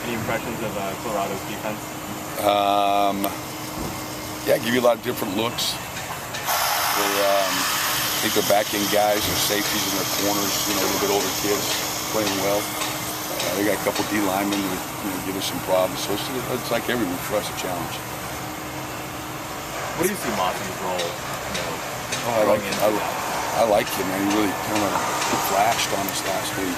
Any impressions of Colorado's defense? Yeah, give you a lot of different looks. I think their back-end guys, their safeties and their corners, a little bit older kids playing well. They got a couple D linemen that give us some problems. So it's like every week for us a challenge. What do you see Mazzone's role? I like him, man. He really kind of flashed on us last week.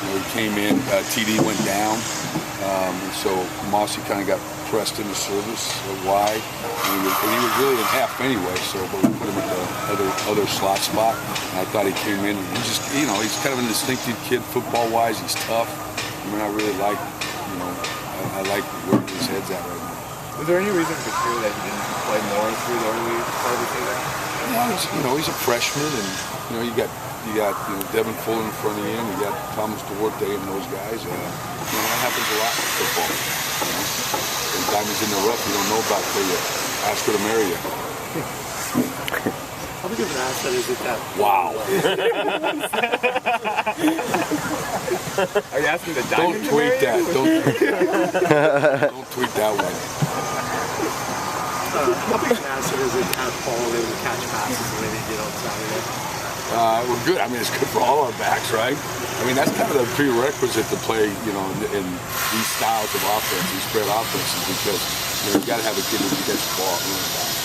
He came in, TD went down, and so Mossy kind of got pressed into service wide, and he was really in half anyway. But we put him at the other slot spot, and I thought he came in. And he's kind of a distinctive kid football-wise. He's tough. I mean, I really like, I like where his head's at right now. Was there any reason for sure that he didn't play more through the early part of the season? No, he's a freshman, and you got Devin Fuller in front of him. You got Thomas Duarte and those guys. That happens a lot in football. When diamonds in the rough, you don't know about till you ask her to marry you. How big of an asset is it that? Wow. Are you asking the Don't diamond tweet to marry that. you? Don't tweet that one. How big an asset is it to have Paul able to catch passes the way they did on Saturday? We're good. I mean, it's good for all our backs, right? I mean, that's kind of the prerequisite to play, in these styles of offense, these spread offenses, because you got to have a kid who can catch the ball and run back.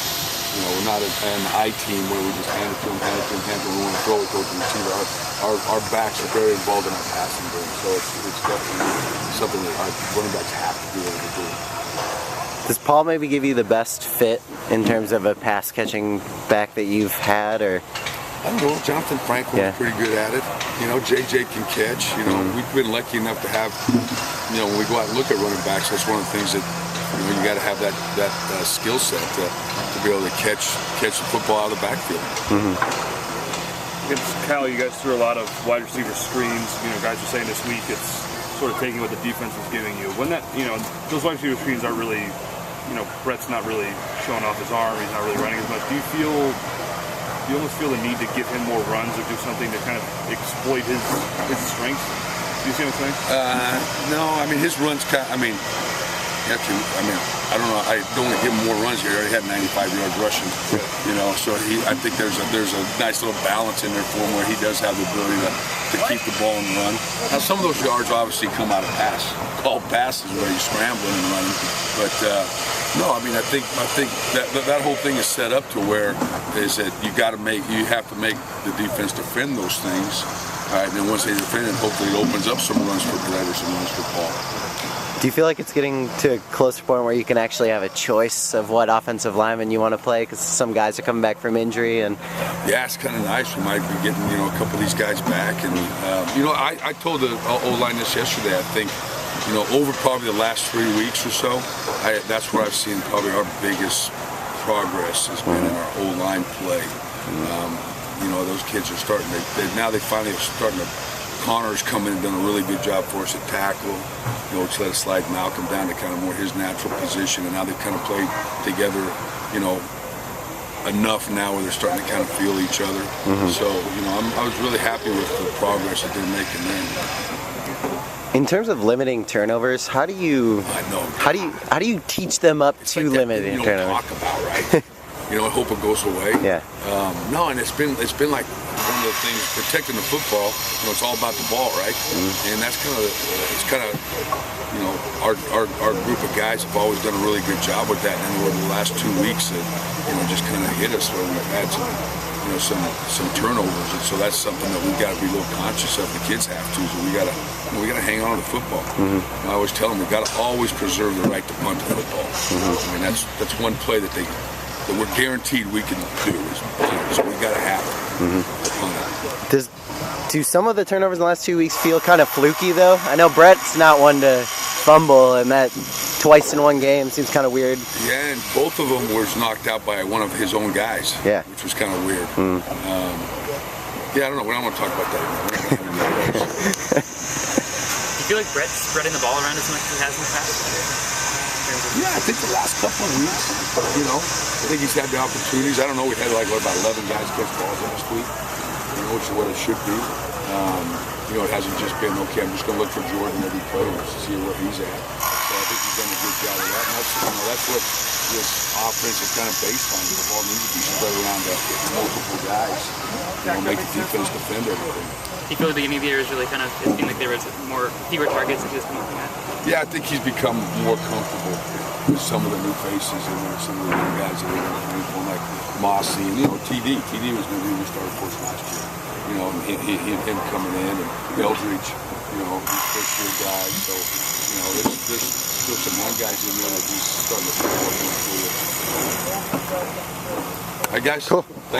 We're not an I team where we just hand it to him, we want to throw it to the receiver. Our backs are very involved in our passing game, so it's definitely something that our running backs have to be able to do. Does Paul maybe give you the best fit in terms of a pass catching back that you've had, or? I don't know. Jonathan Franklin's pretty good at it. JJ can catch. We've been lucky enough to have, when we go out and look at running backs, that's one of the things that, you got to have that skill set to be able to catch the football out of the backfield. Against Cal, you guys threw a lot of wide receiver screens. Guys are saying this week it's sort of taking what the defense is giving you. When that, those wide receiver screens aren't really, Brett's not really showing off his arm. He's not really running as much. Do you almost feel the need to give him more runs or do something to kind of exploit his strengths? Do you see what I'm saying? No, I mean, his runs, I don't know. I don't want to give him more runs here. He already had 95 yards rushing. So I think there's a nice little balance in there for him where he does have the ability to keep the ball and run. Now, some of those yards obviously come out of called passes where he's scrambling and running. But no, I think that whole thing is set up to where is that you have to make the defense defend those things. All right, and then once they defend it, hopefully it opens up some runs for Brett or some runs for Paul. Do you feel like it's getting to a closer point where you can actually have a choice of what offensive lineman you want to play? Because some guys are coming back from injury, and yeah, it's kind of nice. We might be getting a couple of these guys back, and I told the O-line this yesterday. I think over probably the last 3 weeks or so, that's where I've seen probably our biggest progress has been in our O-line play. Those kids are starting to. Now they finally are starting to. Connor's come in and done a really good job for us at tackle. It's let us slide Malcolm down to kind of more his natural position, and now they've kind of played together, enough now where they're starting to kind of feel each other. So, I was really happy with the progress that they're making there. In terms of limiting turnovers, how do you teach them up to like limiting turnovers? Talk about, right? I hope it goes away. Yeah. No, and it's been like one of the things protecting the football. It's all about the ball, right? And that's our group of guys have always done a really good job with that. And over the last 2 weeks, that just kind of hit us where we've had some turnovers, and so that's something that we've got to be a little conscious of. The kids have to. So we got to hang on to the football. I always tell them we got to always preserve the right to punt the football. I mean, that's one play that we're guaranteed we can do. So we got to have it. Do some of the turnovers in the last 2 weeks feel kind of fluky, though? I know Brett's not one to fumble, and that twice in one game seems kind of weird. Yeah, and both of them was knocked out by one of his own guys. Yeah. Which was kind of weird. Yeah, I don't know. We don't want to talk about that. Do you feel like Brett's spreading the ball around as much as he has in the past? Yeah, I think the last couple of weeks, I think he's had the opportunities. I don't know, we had about 11 guys catch balls last week, which is what it should be. You know, it hasn't just been, okay, I'm just going to look for Jordan every play and see where he's at. So I think he's done a good job of that. And that's what this offense is kind of based on. The ball needs to be spread around to multiple guys. Make the defense defend everything. Do you feel the beginning of the year is really kind of, it seemed like there was fewer targets that he was coming at? Yeah, I think he's become more comfortable with some of the new faces and some of the new guys that are going to play for him, like Mossy and, TD. TD was going to be the starter for us last year. And him coming in, and Eldridge, he's first year guy. So, there's still some young guys in there that he's starting to play for. All right, guys. Cool. Thanks.